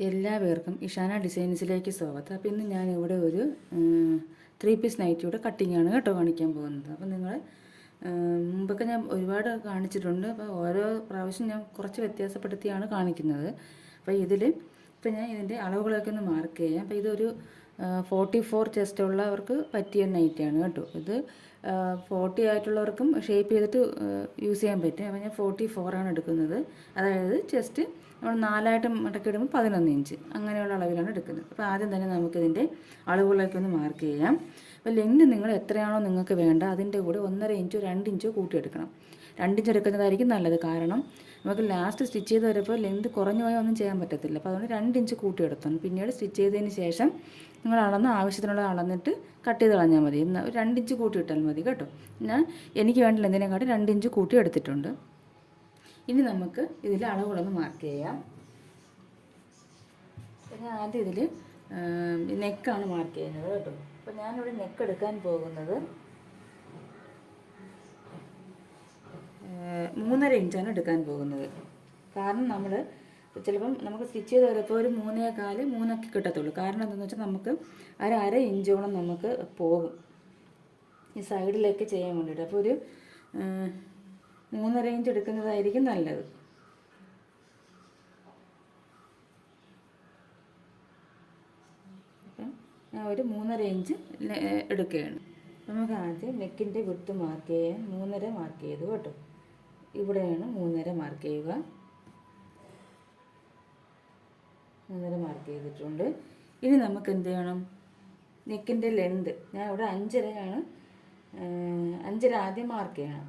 എല്ലാവർക്കും ഇഷാന ഡിസൈൻസിലേക്ക് സ്വാഗതം. അപ്പോൾ ഇന്ന് ഞാൻ ഇവിടെ ഒരു 3 പീസ് നൈറ്റിയുടെ കട്ടിങ്ങാണ് കേട്ടോ കാണിക്കാൻ പോകുന്നത്. അപ്പോൾ നിങ്ങൾ മുമ്പൊക്കെ ഞാൻ ഒരുപാട് കാണിച്ചിട്ടുണ്ട്. അപ്പോൾ ഓരോ പ്രാവശ്യം ഞാൻ കുറച്ച് വ്യത്യാസപ്പെടുത്തിയാണ് കാണിക്കുന്നത്. അപ്പോൾ ഇപ്പോൾ ഞാൻ ഇതിൻ്റെ അളവുകളൊക്കെ ഒന്ന് മാർക്ക് ചെയ്യാം. അപ്പോൾ ഇതൊരു 44 ചെസ്റ്റ് ഉള്ളവർക്ക് പറ്റിയ നൈറ്റിയാണ് കേട്ടോ. ഇത് 40 ആയിട്ടുള്ളവർക്കും ഷേപ്പ് ചെയ്തിട്ട് യൂസ് ചെയ്യാൻ പറ്റും. അപ്പോൾ ഞാൻ 44 ആണ് എടുക്കുന്നത്. അതായത് ചെസ്റ്റ് നമ്മൾ 4 മടക്കി ഇടുമ്പോൾ 11 ഇഞ്ച് അങ്ങനെയുള്ള അളവിലാണ് എടുക്കുന്നത്. അപ്പോൾ ആദ്യം തന്നെ നമുക്കിതിൻ്റെ അളവുകളൊക്കെ ഒന്ന് മാർക്ക് ചെയ്യാം. അപ്പോൾ ലെങ്ത് നിങ്ങൾ എത്രയാണോ നിങ്ങൾക്ക് വേണ്ട അതിൻ്റെ കൂടെ 1.5 ഇഞ്ചോ 2 ഇഞ്ചോ കൂട്ടിയെടുക്കണം. 2 ഇഞ്ച് എടുക്കുന്നതായിരിക്കും നല്ലത്. കാരണം നമുക്ക് ലാസ്റ്റ് സ്റ്റിച്ച് ചെയ്ത് വരുമ്പോൾ ലെങ്ത് കുറഞ്ഞു പോയാൽ ഒന്നും ചെയ്യാൻ പറ്റത്തില്ല. അപ്പോൾ അതുകൊണ്ട് 2 ഇഞ്ച് കൂട്ടിയെടുക്കണം. പിന്നീട് സ്റ്റിച്ച് ചെയ്തതിന് ശേഷം നിങ്ങൾ ആവശ്യത്തിനുള്ള അളന്നിട്ട് കട്ട് ചെയ്ത് കളഞ്ഞാൽ മതി. എന്നാൽ 2 ഇഞ്ച് കൂട്ടിയിട്ടാൽ മതി കേട്ടോ. എനിക്ക് വേണ്ട ലെന്തിനെക്കാട്ടി 2 ഇഞ്ച് കൂട്ടി എടുത്തിട്ടുണ്ട്. ഇനി നമുക്ക് ഇതിൽ അളവുകളൊന്ന് മാർക്ക് ചെയ്യാം. പിന്നെ ആദ്യം ഇതിൽ നെക്കാണ് മാർക്ക് ചെയ്യുന്നത് കേട്ടോ. അപ്പോൾ ഞാനിവിടെ നെക്ക് എടുക്കാൻ പോകുന്നത് 3.5 ഇഞ്ചാണ് എടുക്കാൻ പോകുന്നത്. കാരണം നമ്മൾ ചിലപ്പം നമുക്ക് സ്റ്റിച്ച് ചെയ്ത് വരുമ്പോൾ ഒരു 3.25 3 കിട്ടത്തുള്ളൂ. കാരണം എന്താണെന്ന് വെച്ചാൽ നമുക്ക് അര ഇഞ്ചോളം നമുക്ക് പോകും ഈ സൈഡിലേക്ക് ചെയ്യാൻ വേണ്ടിയിട്ട്. അപ്പോൾ ഒരു 3.5 ഇഞ്ച് എടുക്കുന്നതായിരിക്കും നല്ലത്. അപ്പം ഞാൻ ഒരു 3.5 ഇഞ്ച് എടുക്കുകയാണ്. നമുക്ക് ആദ്യം നെക്കിൻ്റെ വിഡ്ത്ത് മാർക്ക് ചെയ്യാൻ 3.5 മാർക്ക് ചെയ്തു കേട്ടോ. ഇവിടെയാണ് 3.5 മാർക്ക് ചെയ്യുക. 3.5 മാർക്ക് ചെയ്തിട്ടുണ്ട്. ഇനി നമുക്ക് എന്ത് ചെയ്യണം? നെക്കിൻ്റെ ലെന്ത് ഞാൻ ഇവിടെ 5.5 5.5 ആദ്യം മാർക്ക് ചെയ്യണം.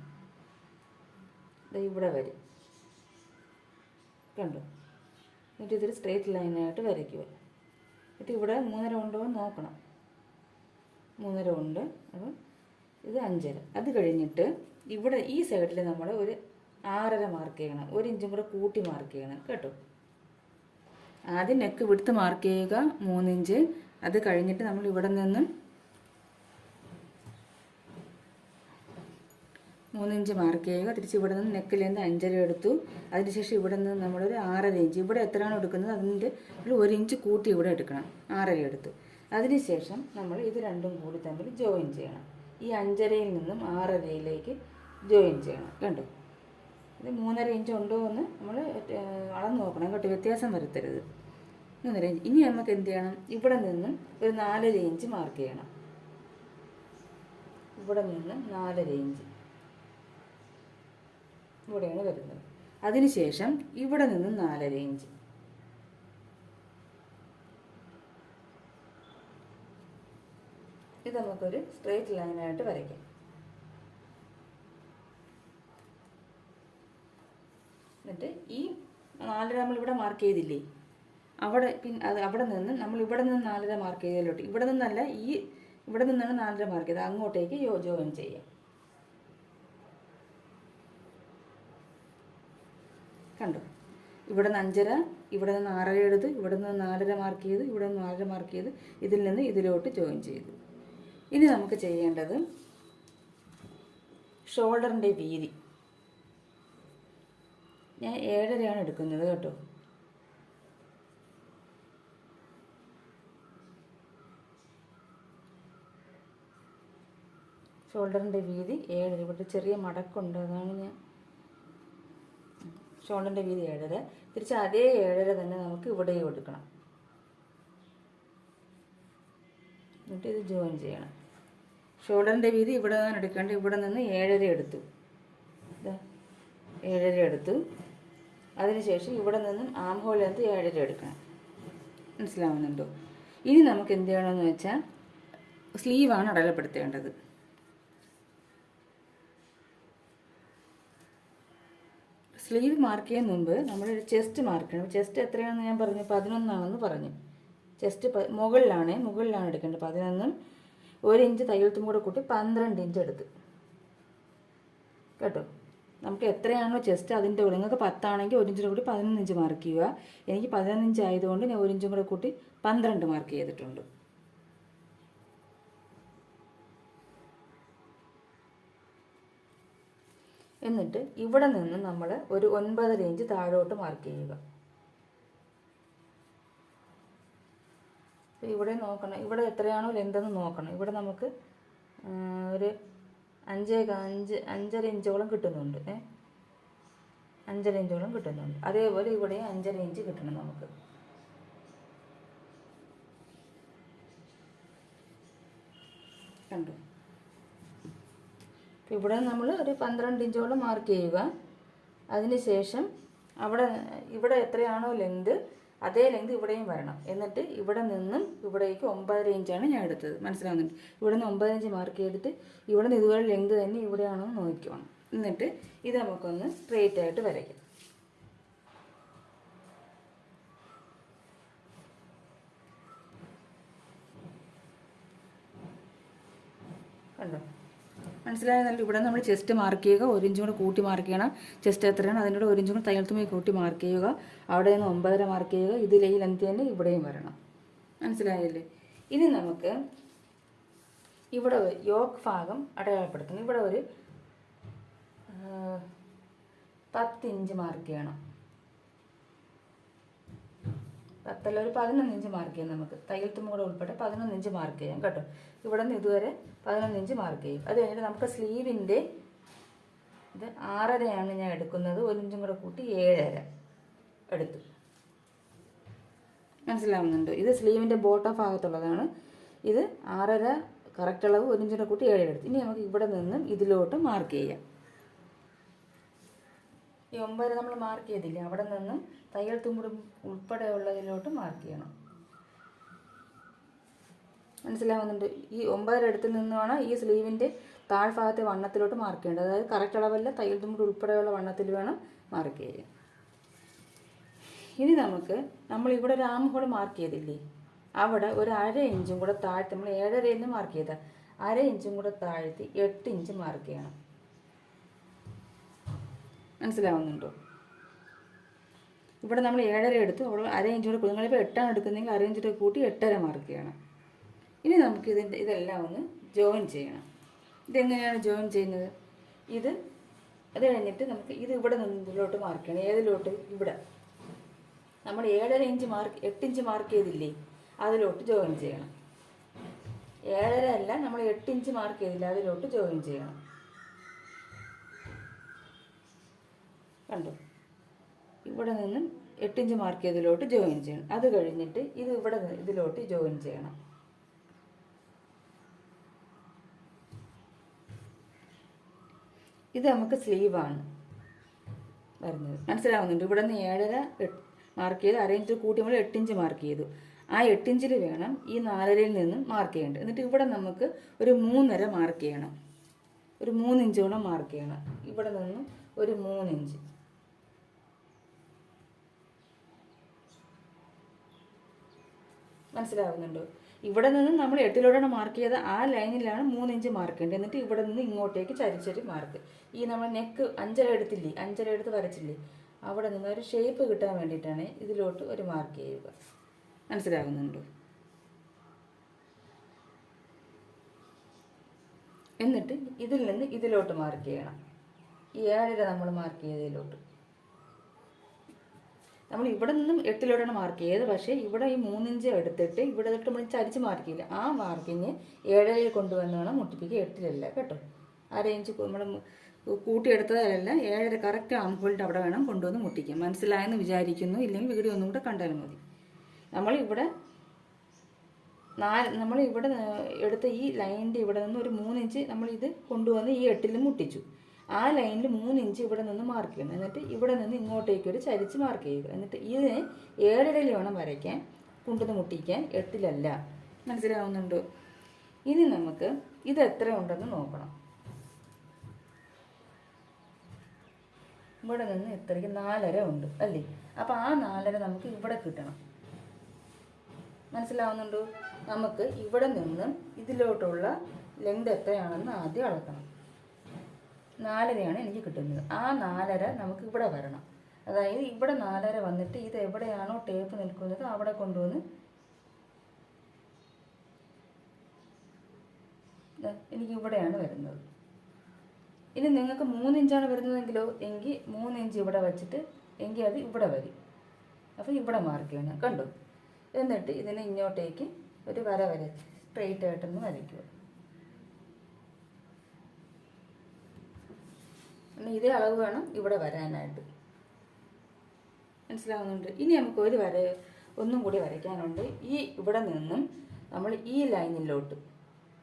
ഇവിടെ വരും കണ്ടോ. എന്നിട്ട് ഇതൊരു സ്ട്രെയിറ്റ് ലൈനായിട്ട് വരയ്ക്കുക. എന്നിട്ട് ഇവിടെ 3.5 ഉണ്ടോ എന്ന് നോക്കണം. 3.5 ഉണ്ട്. അപ്പം ഇത് 5.5. അത് കഴിഞ്ഞിട്ട് ഇവിടെ ഈ സൈഡിൽ നമ്മൾ ഒരു 6.5 മാർക്ക് ചെയ്യണം. 1 ഇഞ്ചും കൂടെ കൂട്ടി മാർക്ക് ചെയ്യണം കേട്ടോ. ആദ്യം നെക്ക് വിടുത്ത് മാർക്ക് ചെയ്യുക 3 ഇഞ്ച്. അത് കഴിഞ്ഞിട്ട് നമ്മൾ ഇവിടെ നിന്നും 3 ഇഞ്ച് മാർക്ക് ചെയ്യുക. തിരിച്ച് ഇവിടെ നിന്ന് നെക്കിലേന്ന് 5.5 എടുത്തു. അതിനുശേഷം ഇവിടെ നിന്ന് നമ്മളൊരു 6.5 ഇഞ്ച് ഇവിടെ എത്രയാണോ എടുക്കുന്നത് അതിൻ്റെ 1 ഇഞ്ച് കൂട്ടി ഇവിടെ എടുക്കണം. 6.5 എടുത്തു. അതിനുശേഷം നമ്മൾ ഇത് രണ്ടും കൂടി തമ്മിൽ ജോയിൻ ചെയ്യണം. ഈ 5.5യിൽ നിന്നും 6.5യിലേക്ക് ജോയിൻ ചെയ്യണം കണ്ടോ. ഇത് 3.5 ഇഞ്ച് ഉണ്ടോ എന്ന് നമ്മൾ അളന്ന് നോക്കണം കേട്ടോ. വ്യത്യാസം വരുത്തരുത്. 3.5 ഇഞ്ച്. ഇനി നമുക്ക് എന്ത് ചെയ്യണം? ഇവിടെ നിന്നും ഒരു 4.5 ഇഞ്ച് മാർക്ക് ചെയ്യണം. ഇവിടെ നിന്ന് 4.5 ഇഞ്ച് ഇവിടെയാണ് വരുന്നത്. അതിനുശേഷം ഇവിടെ നിന്ന് 4.5 ഇഞ്ച്. ഇത് നമുക്കൊരു സ്ട്രെയിറ്റ് ലൈനായിട്ട് വരയ്ക്കാം. എന്നിട്ട് ഈ 4.5 നമ്മളിവിടെ മാർക്ക് ചെയ്തില്ലേ, അവിടെ നിന്ന് നമ്മൾ ഇവിടെ നിന്ന് 4.5 മാർക്ക് ചെയ്തതിലോട്ട് ഇവിടെ നിന്നല്ല ഇവിടെ നിന്നാണ് 4.5 മാർക്ക് ചെയ്തത് അങ്ങോട്ടേക്ക് ജോയിൻ ചെയ്യാം കണ്ടോ. ഇവിടെ നിന്ന് 5.5 ഇവിടെ നിന്ന് 6.5 എടുത്ത് ഇവിടെ നിന്ന് 4.5 മാർക്ക് ചെയ്ത് ഇവിടെ നിന്ന് 4.5 മാർക്ക് ചെയ്ത് ഇതിൽ നിന്ന് ഇതിലോട്ട് ജോയിൻ ചെയ്തു. ഇനി നമുക്ക് ചെയ്യേണ്ടത് ഷോൾഡറിൻ്റെ വീതി. ഞാൻ 7.5 എടുക്കുന്നത് കേട്ടോ. ഷോൾഡറിൻ്റെ വീതി 7.5. ഇവിടെ ചെറിയ മടക്കുണ്ട്, അതാണ് ഞാൻ ഷോൾഡറിൻ്റെ വീതി 7.5. തിരിച്ച് അതേ 7.5 തന്നെ നമുക്ക് ഇവിടെയും എടുക്കണം. എന്നിട്ട് ഇത് ജോയിൻ ചെയ്യണം. ഷോൾഡറിൻ്റെ വീതി ഇവിടെ നിന്നാണ് എടുക്കേണ്ടത്. ഇവിടെ നിന്ന് 7.5 എടുത്തു. 7.5 എടുത്തു. അതിനുശേഷം ഇവിടെ നിന്നും ആം ഹോൾ ലെങ്ത് 7.5 എടുക്കണം. മനസ്സിലാവുന്നുണ്ടോ? ഇനി നമുക്ക് എന്ത് ചെയ്യണമെന്ന് വെച്ചാൽ സ്ലീവാണ് അടയാളപ്പെടുത്തേണ്ടത്. സ്ലീവ് മാർക്ക് ചെയ്യാൻ മുമ്പ് നമ്മൾ ചെസ്റ്റ് മാർക്ക് ചെയ്യണം. ചെസ്റ്റ് എത്രയാണെന്ന് ഞാൻ പറഞ്ഞു 11 ആണെന്ന് പറഞ്ഞു. ചെസ്റ്റ് മുകളിലാണ് എടുക്കേണ്ടത് 11. 1 ഇഞ്ച് തയ്യൽത്തും കൂടെ കൂട്ടി 12 ഇഞ്ച് എടുത്ത് കേട്ടോ. നമുക്ക് എത്രയാണോ ചെസ്റ്റ് അതിൻ്റെ കൂടെ നിങ്ങൾക്ക് 10 ആണെങ്കിൽ 1 ഇഞ്ചിൻ്റെ കൂടി 11 ഇഞ്ച് മാർക്ക് ചെയ്യുക. എനിക്ക് 11 ഇഞ്ച് ആയതുകൊണ്ട് ഞാൻ 1 ഇഞ്ചും കൂടെ കൂട്ടി 12 മാർക്ക് ചെയ്തിട്ടുണ്ട്. എന്നിട്ട് ഇവിടെ നിന്ന് നമ്മൾ ഒരു 9.5 ഇഞ്ച് താഴോട്ട് മാർക്ക് ചെയ്യുക. ഇവിടെ നോക്കണം, ഇവിടെ എത്രയാണോ ലെന്തെന്ന് നോക്കണം. ഇവിടെ നമുക്ക് ഒരു 5.5 ഇഞ്ചോളം കിട്ടുന്നുണ്ട്. 5.5 ഇഞ്ചോളം കിട്ടുന്നുണ്ട്. അതേപോലെ ഇവിടെ 5.5 ഇഞ്ച് കിട്ടണം നമുക്ക്. കണ്ടു. ഇവിടെ നമ്മൾ ഒരു 12 ഇഞ്ചോളം മാർക്ക് ചെയ്യുക. അതിനുശേഷം ഇവിടെ എത്രയാണോ ലെന്ത് അതേ ലെന്ത് ഇവിടെയും വരണം. എന്നിട്ട് ഇവിടെ നിന്നും ഇവിടേക്ക് 9.5 ഇഞ്ചാണ് ഞാൻ എടുത്തത്. മനസ്സിലാവുന്നുണ്ട്? ഇവിടെ നിന്ന് 9 ഇഞ്ച് മാർക്ക് ചെയ്തിട്ട് ഇവിടെ നിന്ന് ഇതുപോലെ ലെന്ത് തന്നെ ഇവിടെയാണോ എന്ന് നോക്കണം. എന്നിട്ട് ഇത് നമുക്കൊന്ന് സ്ട്രെയിറ്റ് ആയിട്ട് വരയ്ക്കാം. കണ്ടോ? മനസ്സിലായെന്നല്ല? ഇവിടെ നമ്മൾ ചെസ്റ്റ് മാർക്ക് ചെയ്യുക, 1 ഇഞ്ചും കൂടെ കൂട്ടി മാർക്ക് ചെയ്യണം. ചെസ്റ്റ് എത്രയാണ് അതിനോട് 1 ഇഞ്ചും കൂടെ തയ്യൽ തുമ്പി കൂട്ടി മാർക്ക് ചെയ്യുക. അവിടെ നിന്ന് 9.5 മാർക്ക് ചെയ്യുക. ഇതിലെ ഈ ലെങ്ത് തന്നെ ഇവിടെയും വരണം. മനസ്സിലായല്ലേ? ഇനി നമുക്ക് ഇവിടെ യോക്ക് ഭാഗം അടയാളപ്പെടുത്തണം. ഇവിടെ ഒരു 10 ഇഞ്ച് മാർക്ക് ചെയ്യണം. 10 ഒരു 11 ഇഞ്ച് മാർക്ക് ചെയ്യാം. നമുക്ക് തയ്യൽ തുമ്പ് കൂടെ ഉൾപ്പെടെ 11 ഇഞ്ച് മാർക്ക് ചെയ്യാം കേട്ടോ. ഇവിടെ നിന്ന് ഇതുവരെ 11 ഇഞ്ച് മാർക്ക് ചെയ്യും. അത് കഴിഞ്ഞിട്ട് നമുക്ക് സ്ലീവിൻ്റെ ഇത് 6.5 ഞാൻ എടുക്കുന്നത്. 1 ഇഞ്ചും കൂടെ കൂട്ടി 7.5 എടുത്തു. മനസ്സിലാവുന്നുണ്ട്? ഇത് സ്ലീവിൻ്റെ ബോട്ടം ഭാഗത്തുള്ളതാണ്. ഇത് 6.5 കറക്റ്റ് അളവ്, 1 ഇഞ്ചിൻ്റെ കൂട്ടി 7 എടുത്തു. ഇനി നമുക്ക് ഇവിടെ നിന്നും ഇതിലോട്ട് മാർക്ക് ചെയ്യാം. ഈ 9 നമ്മൾ മാർക്ക് ചെയ്തില്ലേ, അവിടെ നിന്നും തയ്യൽ തുമ്പും ഉൾപ്പെടെയുള്ളതിലോട്ട് മാർക്ക് ചെയ്യണം. മനസ്സിലാവുന്നുണ്ട്? ഈ 9 എടുത്തിൽ നിന്നുമാണ് ഈ സ്ലീവിൻ്റെ താഴ്ഭാഗത്തെ വണ്ണത്തിലോട്ട് മാർക്ക് ചെയ്യേണ്ടത്. അതായത് കറക്റ്റ് അളവല്ല, തയ്യൽ തുമ്പ് ഉൾപ്പെടെയുള്ള വണ്ണത്തിൽ വേണം മാർക്ക് ചെയ്യാൻ. ഇനി നമ്മളിവിടെ ഒരു ആം ഹോൾ മാർക്ക് ചെയ്തില്ലേ, അവിടെ ഒരു 1/2 ഇഞ്ചും കൂടെ താഴ്ത്തി, നമ്മൾ 7.5 മാർക്ക് ചെയ്താൽ 1/2 ഇഞ്ചും കൂടെ താഴ്ത്തി 8 ഇഞ്ച് മാർക്ക് ചെയ്യണം. മനസ്സിലാവുന്നുണ്ടോ? ഇവിടെ നമ്മൾ 7.5 എടുത്തു, അവിടെ 1/2 ഇഞ്ച് കൂടെ, നിങ്ങളിപ്പോൾ 8 എടുക്കുന്നതെങ്കിൽ 1/2 ഇഞ്ച് കൂടെ കൂട്ടി 8.5 മാർക്ക് ചെയ്യണം. ഇനി നമുക്ക് ഇതെല്ലാം ഒന്ന് ജോയിൻ ചെയ്യണം. ഇതെങ്ങനെയാണ് ജോയിൻ ചെയ്യുന്നത്? അത് കഴിഞ്ഞിട്ട് നമുക്ക് ഇത് ഇവിടെ നിന്നിലോട്ട് മാർക്ക് ചെയ്യണം. ഏതിലോട്ട്? ഇവിടെ നമ്മൾ 7.5 ഇഞ്ച് 8 ഇഞ്ച് മാർക്ക് ചെയ്തില്ലേ, അതിലോട്ട് ജോയിൻ ചെയ്യണം. 7.5 അല്ല, നമ്മൾ 8 ഇഞ്ച് മാർക്ക് ചെയ്തില്ല, അതിലോട്ട് ജോയിൻ ചെയ്യണം. കണ്ടോ? ഇവിടെ നിന്നും 8 ഇഞ്ച് മാർക്ക് ചെയ്തതിലോട്ട് ജോയിൻ ചെയ്യണം. അത് കഴിഞ്ഞിട്ട് ഇതിലോട്ട് ജോയിൻ ചെയ്യണം. ഇത് നമുക്ക് സ്ലീവാണ് വരുന്നത്. മനസ്സിലാവുന്നുണ്ട്? ഇവിടെ നിന്ന് 7.5 മാർക്ക് ചെയ്ത് 1/2 ഇഞ്ച് കൂട്ടി നമ്മൾ 8 ഇഞ്ച് മാർക്ക് ചെയ്തു. ആ 8 ഇഞ്ചിൽ വേണം ഈ 4.5-ൽ നിന്നും മാർക്ക് ചെയ്യേണ്ടത്. എന്നിട്ട് ഇവിടെ നമുക്ക് ഒരു 3.5 മാർക്ക് ചെയ്യണം. ഒരു 3 ഇഞ്ചോളം മാർക്ക് ചെയ്യണം. ഇവിടെ നിന്നും ഒരു 3 ഇഞ്ച്. മനസ്സിലാവുന്നുണ്ടോ? ഇവിടെ നിന്ന് നമ്മൾ 8-ലോട്ടാണ് മാർക്ക് ചെയ്ത ആ ലൈനിലാണ് 3 ഇഞ്ച് മാർക്ക് ചെയ്യേണ്ടത്. എന്നിട്ട് ഇവിടെ നിന്ന് ഇങ്ങോട്ടേക്ക് ചരിച്ചൊരു മാർക്ക്. ഈ നമ്മൾ നെക്ക് 5.5 എടുത്തില്ലേ, 5.5 എടുത്ത് വരച്ചില്ലേ, അവിടെ നിന്ന് ഒരു ഷേപ്പ് കിട്ടാൻ വേണ്ടിയിട്ടാണ് ഇതിലോട്ട് ഒരു മാർക്ക് ചെയ്യുക. മനസ്സിലാവുന്നുണ്ടോ? എന്നിട്ട് ഇതിൽ നിന്ന് ഇതിലോട്ട് മാർക്ക് ചെയ്യണം. ഈ 7.5 നമ്മൾ മാർക്ക് ചെയ്തതിലോട്ട്. നമ്മൾ ഇവിടെ നിന്നും 8-ലോട്ടാണ് മാർക്ക് ചെയ്തത്. പക്ഷേ ഇവിടെ ഈ 3 ഇഞ്ച് എടുത്തിട്ട് ഇവിടെ തൊട്ട് നമ്മൾ ചരിച്ച് മാർക്ക് ചെയ്യില്ല, ആ മാർക്കിങ് 7.5 കൊണ്ടുവന്ന് വേണം മുട്ടിപ്പിക്കുക. 8-ലല്ല കേട്ടോ. 1/2 ഇഞ്ച് നമ്മൾ കൂട്ടിയെടുത്തതല്ല, 7.5 കറക്റ്റ് ആം ഹോളിൻ്റെ അവിടെ വേണം കൊണ്ടുവന്ന് മുട്ടിക്കുക. മനസ്സിലായെന്ന് വിചാരിക്കുന്നു. ഇല്ലെങ്കിൽ വീഡിയോ ഒന്നും കൂടെ കണ്ടാലും മതി. നമ്മളിവിടെ എടുത്ത ഈ ലൈനിൻ്റെ ഇവിടെ നിന്ന് ഒരു 3 ഇഞ്ച് നമ്മളിത് കൊണ്ടുവന്ന് ഈ 8-ൽ മുട്ടിച്ചു. ആ ലൈനിൽ 3 ഇഞ്ച് ഇവിടെ നിന്ന് മാർക്ക് ചെയ്യണം. എന്നിട്ട് ഇവിടെ നിന്ന് ഇങ്ങോട്ടേക്ക് ഒരു ചരിച്ച് മാർക്ക് ചെയ്യുക. എന്നിട്ട് ഇതിനെ 7.5-ൽ വേണം വരയ്ക്കാൻ, കൊണ്ടുവന്ന് മുട്ടിക്കാൻ, 8-ലല്ല. മനസ്സിലാവുന്നുണ്ടോ? ഇനി നമുക്ക് ഇത് എത്ര ഉണ്ടെന്ന് നോക്കണം. ഇവിടെ നിന്ന് എത്രയ്ക്ക് 4.5 ഉണ്ട് അല്ലേ? അപ്പോൾ ആ 4.5 നമുക്ക് ഇവിടെ കിട്ടണം. മനസ്സിലാവുന്നുണ്ടോ? നമുക്ക് ഇവിടെ നിന്ന് ഇതിലോട്ടുള്ള ലെങ്ത് എത്രയാണെന്ന് ആദ്യം അളക്കണം. 4.5 എനിക്ക് കിട്ടുന്നത്. ആ 4.5 നമുക്ക് ഇവിടെ വരണം. അതായത് ഇവിടെ 4.5 വന്നിട്ട് ഇത് എവിടെയാണോ ടേപ്പ് നിൽക്കുന്നത് അവിടെ കൊണ്ടുവന്ന് എനിക്ക് ഇവിടെയാണ് വരുന്നത്. ഇനി നിങ്ങൾക്ക് 3 ഇഞ്ചാണ് വരുന്നതെങ്കിലോ, എങ്കിൽ 3 ഇഞ്ച് ഇവിടെ വച്ചിട്ട് എങ്കിൽ അത് ഇവിടെ വരും. അപ്പോൾ ഇവിടെ മാർക്ക് ചെയ്യണം. കണ്ടോ? എന്നിട്ട് ഇതിനെ ഇങ്ങോട്ടേക്ക് ഒരു വര വരച്ച് സ്ട്രെയിറ്റ് ആയിട്ടൊന്ന് വരയ്ക്കുക. ഇതേ അളവ് വേണം ഇവിടെ വരാനായിട്ട്. മനസ്സിലാവുന്നുണ്ട്? ഇനി നമുക്ക് ഒരു വര ഒന്നും കൂടി വരയ്ക്കാനുണ്ട്. ഇവിടെ നിന്നും നമ്മൾ ഈ ലൈനിലോട്ട്,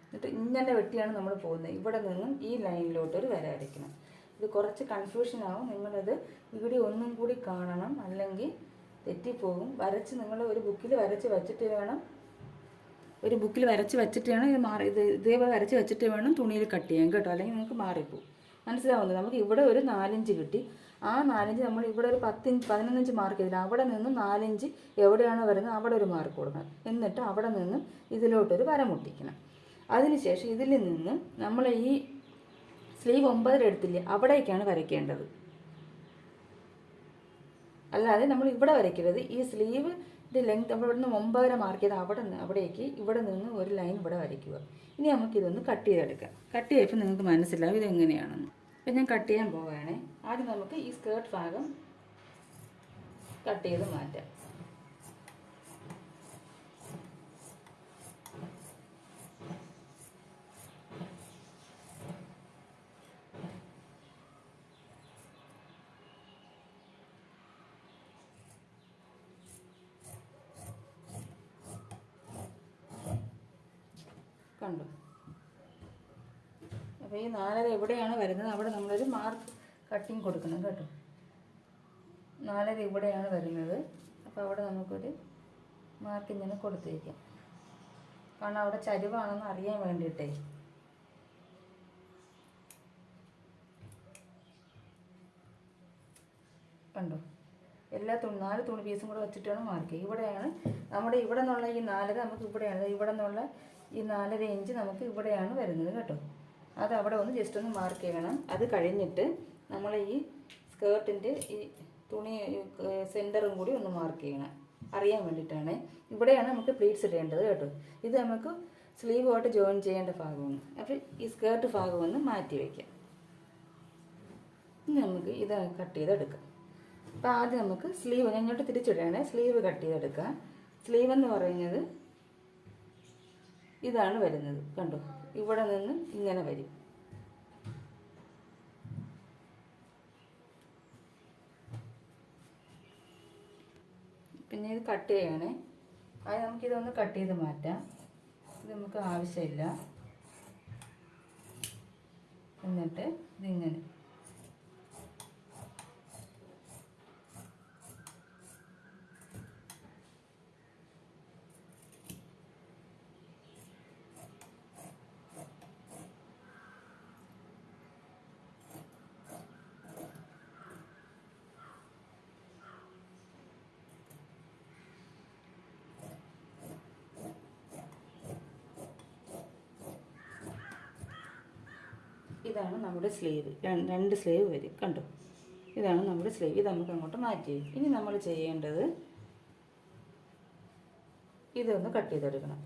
എന്നിട്ട് ഇങ്ങനെ വെട്ടിയാണ് നമ്മൾ പോകുന്നത്. ഇവിടെ നിന്നും ഈ ലൈനിലോട്ട് ഒരു വര വരയ്ക്കണം. ഇത് കുറച്ച് കൺഫ്യൂഷൻ ആവും. നിങ്ങളത് ഇവിടെ ഒന്നും കൂടി കാണണം, അല്ലെങ്കിൽ തെറ്റിപ്പോകും. വരച്ച് നിങ്ങൾ ഒരു ബുക്കിൽ വരച്ച് വെച്ചിട്ട് വേണം ഇത് ഇതേപോലെ വരച്ച് വെച്ചിട്ട് വേണം തുണിയിൽ കട്ട് ചെയ്യാൻ കേട്ടോ, അല്ലെങ്കിൽ നിങ്ങൾക്ക് മാറിപ്പോകും. മനസ്സിലാവുന്നത്? നമുക്ക് ഇവിടെ ഒരു 4 ഇഞ്ച് കിട്ടി. ആ 4 ഇഞ്ച് നമ്മൾ ഇവിടെ ഒരു 11 ഇഞ്ച് മാർക്ക് ചെയ്തില്ല. അവിടെ നിന്ന് 4 ഇഞ്ച് എവിടെയാണോ വരുന്നത് അവിടെ ഒരു മാർക്ക് കൊടുക്കണം. എന്നിട്ട് അവിടെ നിന്ന് ഇതിലോട്ടൊരു വര മുട്ടിക്കണം. അതിനുശേഷം ഇതിൽ നിന്ന് നമ്മൾ ഈ സ്ലീവ് 9 എടുത്തില്ലേ, അവിടേക്കാണ് വരയ്ക്കേണ്ടത്. അല്ലാതെ നമ്മൾ ഇവിടെ വരയ്ക്കരുത്. ഈ സ്ലീവ് ലെങ്ത് നമ്മൾ ഇവിടുന്ന് 9 മാർക്ക് ചെയ്ത് അവിടേക്ക് ഇവിടെ നിന്ന് ഒരു ലൈൻ ഇവിടെ വരയ്ക്കുക. ഇനി നമുക്കിതൊന്ന് കട്ട് ചെയ്തെടുക്കാം. കട്ട് ചെയ്തപ്പോൾ നിങ്ങൾക്ക് മനസ്സിലാവും ഇതെങ്ങനെയാണെന്ന്. അപ്പം ഞാൻ കട്ട് ചെയ്യാൻ പോവുകയാണേ. ആദ്യം നമുക്ക് ഈ സ്കേർട്ട് ഭാഗം കട്ട് ചെയ്ത് മാറ്റാം. കണ്ടു? അപ്പോൾ ഈ 4 എവിടെയാണ് വരുന്നത് അവിടെ നമ്മളൊരു മാർക്ക് കട്ടിങ് കൊടുക്കണം കേട്ടോ. 4 ഇവിടെയാണ് വരുന്നത്. അപ്പോൾ അവിടെ നമുക്കൊരു മാർക്ക് ഇങ്ങനെ കൊടുത്തേക്കാം. കാരണം അവിടെ ചരിവാണെന്ന് അറിയാൻ വേണ്ടിയിട്ടേ. കണ്ടോ? എല്ലാ 4 തുണി പീസും കൂടെ വെച്ചിട്ടാണ് മാർക്ക് ചെയ്യുക. ഇവിടെയാണ് നമ്മുടെ ഇവിടെ നിന്നുള്ള ഈ 4 നമുക്ക് ഇവിടെയാണ്, ഇവിടെ നിന്നുള്ള ഈ 4.5 ഇഞ്ച് നമുക്ക് ഇവിടെയാണ് വരുന്നത് കേട്ടോ. അത് അവിടെ ഒന്ന് ജസ്റ്റ് ഒന്ന് മാർക്ക് ചെയ്യണം. അത് കഴിഞ്ഞിട്ട് നമ്മൾ ഈ സ്കേർട്ടിൻ്റെ ഈ തുണി സെൻറ്ററും കൂടി ഒന്ന് മാർക്ക് ചെയ്യണം, അറിയാൻ വേണ്ടിയിട്ടാണ്. ഇവിടെയാണ് നമുക്ക് പ്ലീറ്റ്സ് ഇടേണ്ടത് കേട്ടോ. ഇത് നമുക്ക് സ്ലീവുമായിട്ട് ജോയിൻ ചെയ്യേണ്ട ഭാഗമാണ്. അപ്പോൾ ഈ സ്കേർട്ട് ഭാഗം ഒന്ന് മാറ്റി വയ്ക്കാം. ഇനി നമുക്ക് ഇത് കട്ട് ചെയ്തെടുക്കാം. അപ്പോൾ ആദ്യം നമുക്ക് സ്ലീവ്, ഞാൻ ഇങ്ങോട്ട് തിരിച്ചിടുകയാണ്, സ്ലീവ് കട്ട് ചെയ്തെടുക്കാം. സ്ലീവ് എന്ന് പറയുന്നത് ഇതാണ് വരുന്നത്. കണ്ടോ? ഇവിടെ നിന്ന് ഇങ്ങനെ വരും. പിന്നെ ഇത് കട്ട് ചെയ്യണേ. അത് നമുക്കിതൊന്ന് കട്ട് ചെയ്ത് മാറ്റാം. ഇത് നമുക്ക് ആവശ്യമില്ല. എന്നിട്ട് ഇതിങ്ങനെ ഇതാണ് നമ്മുടെ സ്ലീവ്. 2 സ്ലീവ് വരും. കണ്ടോ? ഇതാണ് നമ്മുടെ സ്ലീവ്. ഇത് നമുക്ക് അങ്ങോട്ട് മാറ്റി. ഇനി നമ്മൾ ചെയ്യേണ്ടത് ഇതൊന്ന് കട്ട് ചെയ്തെടുക്കണം.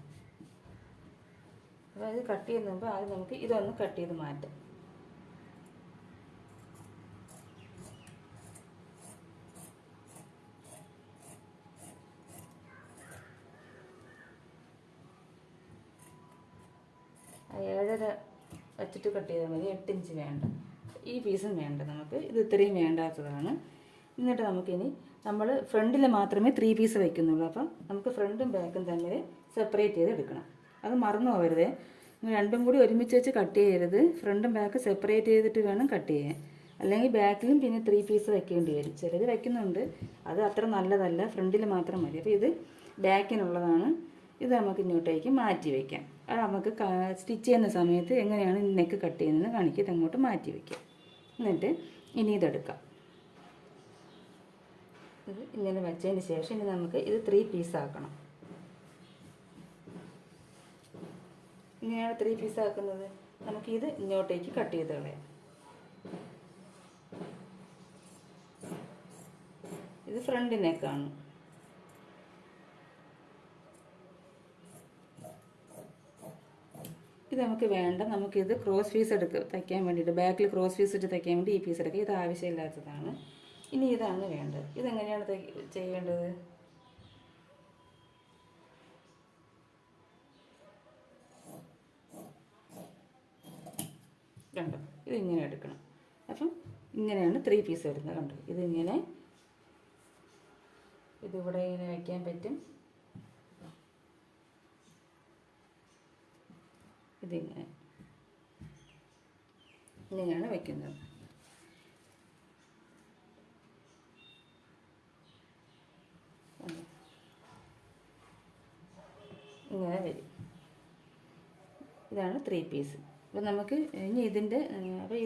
അതായത് കട്ട് ചെയ്യുമ്പോൾ ആദ്യം നമുക്ക് ഇതൊന്ന് കട്ട് ചെയ്ത് മാറ്റാം. ഏഴര വെച്ചിട്ട് കട്ട് ചെയ്താൽ മതി. 8 ഇഞ്ച് വേണ്ട, ഈ പീസും വേണ്ട നമുക്ക്. ഇത് ഇത്രയും വേണ്ടാത്തതാണ്. എന്നിട്ട് നമുക്കിനി നമ്മൾ ഫ്രണ്ടിൽ മാത്രമേ 3 പീസ് വയ്ക്കുന്നുള്ളൂ. അപ്പം നമുക്ക് ഫ്രണ്ടും ബാക്കും തമ്മിൽ സെപ്പറേറ്റ് ചെയ്ത് എടുക്കണം. അത് മറന്നു പോകരുതേ. രണ്ടും കൂടി ഒരുമിച്ച് വെച്ച് കട്ട് ചെയ്യരുത്. ഫ്രണ്ടും ബാക്ക് സെപ്പറേറ്റ് ചെയ്തിട്ട് വേണം കട്ട് ചെയ്യാൻ. അല്ലെങ്കിൽ ബാക്കിലും പിന്നെ 3 പീസ് വയ്ക്കേണ്ടി വരും. ചിലർ വയ്ക്കുന്നുണ്ട്, അത് അത്ര നല്ലതല്ല. ഫ്രണ്ടിൽ മാത്രം മതി. അപ്പോൾ ഇത് ബാക്കിനുള്ളതാണ്. ഇത് നമുക്ക് ഇങ്ങോട്ടേക്ക് മാറ്റി വയ്ക്കാം. അത് നമുക്ക് സ്റ്റിച്ച് ചെയ്യുന്ന സമയത്ത് എങ്ങനെയാണ് നെക്ക് കട്ട് ചെയ്യുന്നതെന്ന് കാണിക്കുക. ഇതങ്ങോട്ട് മാറ്റി വയ്ക്കാം. എന്നിട്ട് ഇനി ഇതെടുക്കാം. ഇത് ഇങ്ങനെ വെച്ചതിന് ശേഷം ഇനി നമുക്ക് ഇത് 3 പീസ് ആക്കണം. ഇങ്ങനെയാണ് 3 പീസ് ആക്കുന്നത്. നമുക്കിത് ഇങ്ങോട്ടേക്ക് കട്ട് ചെയ്ത് കളയാം. ഇത് ഫ്രണ്ട് നെക്കാണ്. ഇത് നമുക്ക് വേണ്ട. നമുക്കിത് ക്രോസ് പീസ് തയ്ക്കാൻ വേണ്ടിയിട്ട്, ബാക്കിൽ ക്രോസ് പീസ് ഇട്ട് തയ്ക്കാൻ വേണ്ടി ഈ പീസ് എടുക്കുക. ഇത് ആവശ്യമില്ലാത്തതാണ്. ഇനി ഇതാണ് വേണ്ടത്. ഇതെങ്ങനെയാണ് ചെയ്യേണ്ടത്? കണ്ടോ, ഇതിങ്ങനെ എടുക്കണം. അപ്പം ഇങ്ങനെയാണ് 3 പീസ് വരുന്നത്. കണ്ടോ, ഇതിങ്ങനെ ഇതിവിടെ ഇങ്ങനെ വയ്ക്കാൻ പറ്റും. ഇങ്ങനെയാണ് വയ്ക്കുന്നത്. ഇങ്ങനെ വരും. ഇതാണ് 3 പീസ്. അപ്പോൾ നമുക്ക് ഇനി അപ്പോൾ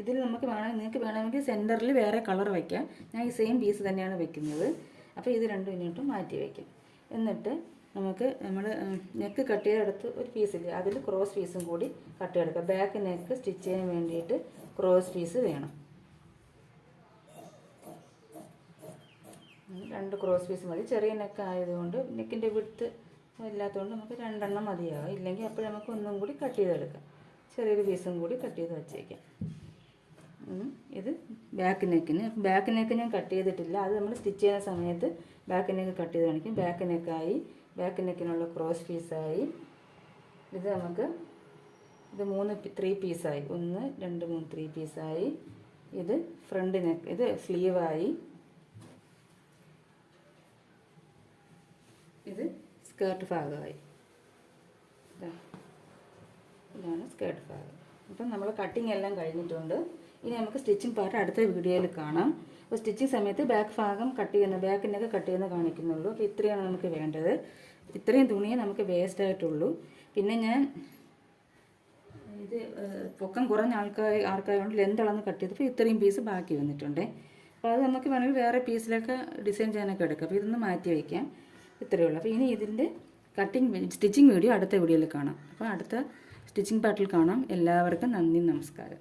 ഇതിൽ നമുക്ക് നിങ്ങൾക്ക് വേണമെങ്കിൽ സെൻറ്ററിൽ വേറെ കളർ വയ്ക്കാം. ഞാൻ ഈ സെയിം പീസ് തന്നെയാണ് വെക്കുന്നത്. അപ്പോൾ ഇത് രണ്ടും ഇങ്ങോട്ട് മാറ്റി വയ്ക്കും. എന്നിട്ട് നമുക്ക് നമ്മൾ നെക്ക് കട്ട് ചെയ്തെടുത്ത് ഒരു പീസില്ല, അതിൽ ക്രോസ് പീസും കൂടി കട്ട് ചെയ്തെടുക്കാം. ബാക്ക് നെക്ക് സ്റ്റിച്ച് ചെയ്യാൻ വേണ്ടിയിട്ട് ക്രോസ് പീസ് വേണം. 2 ക്രോസ് പീസ് മതി. ചെറിയ നെക്ക് ആയതുകൊണ്ട് നെക്കിൻ്റെ വിഡ്ത്ത് ഇല്ലാത്തതുകൊണ്ട് നമുക്ക് 2 എണ്ണം മതിയാകും. ഇല്ലെങ്കിൽ അപ്പോൾ നമുക്ക് ഒന്നും കൂടി കട്ട് ചെയ്തെടുക്കാം. ചെറിയൊരു പീസും കൂടി കട്ട് ചെയ്ത് വച്ചേക്കാം. ഇത് ബാക്ക് നെക്ക് ഞാൻ കട്ട് ചെയ്തിട്ടില്ല. അത് നമ്മൾ സ്റ്റിച്ച് ചെയ്യുന്ന സമയത്ത് ബാക്ക് നെക്ക് കട്ട് ചെയ്ത് കാണിക്കും. ബാക്ക് നെക്കിനുള്ള ക്രോസ് പീസായി. ഇത് നമുക്ക് 3 പീസായി. 1 2 3 3 പീസായി. ഇത് ഫ്രണ്ട് നെക്ക്, ഇത് സ്ലീവായി. ഇത് സ്കേർട്ട് ഭാഗമായി. ഇതാണ് സ്കേർട്ട് ഭാഗം. അപ്പം നമ്മൾ കട്ടിങ് എല്ലാം കഴിഞ്ഞിട്ടുണ്ട്. ഇനി നമുക്ക് സ്റ്റിച്ചിങ് പാർട്ട് അടുത്ത വീഡിയോയിൽ കാണാം. അപ്പോൾ സ്റ്റിച്ചിങ് സമയത്ത് ബാക്ക് ഭാഗം ബാക്കിനൊക്കെ കട്ട് ചെയ്യുന്ന കാണിക്കുന്നുള്ളൂ. അപ്പോൾ ഇത്രയാണ് നമുക്ക് വേണ്ടത്. ഇത്രയും തുണിയെ നമുക്ക് വേസ്റ്റ് ആയിട്ടുള്ളൂ. പിന്നെ ഞാൻ ഇത് പൊക്കം കുറഞ്ഞ ആൾക്കാരുകൊണ്ട് ലെന്ത് അളന്ന് കട്ട് ചെയ്തപ്പോൾ ഇത്രയും പീസ് ബാക്കി വന്നിട്ടുണ്ട്. അപ്പോൾ അത് നമുക്ക് വേണമെങ്കിൽ വേറെ പീസിലൊക്കെ ഡിസൈൻ ചെയ്യാനൊക്കെ എടുക്കാം. അപ്പോൾ ഇതൊന്ന് മാറ്റി വയ്ക്കാം. ഇത്രയേ ഉള്ളൂ. അപ്പോൾ ഇനി ഇതിൻ്റെ സ്റ്റിച്ചിങ് വീഡിയോ അടുത്ത വീഡിയോയിൽ കാണാം. അപ്പോൾ അടുത്ത സ്റ്റിച്ചിങ് പാർട്ടിൽ കാണാം. എല്ലാവർക്കും നന്ദി, നമസ്കാരം.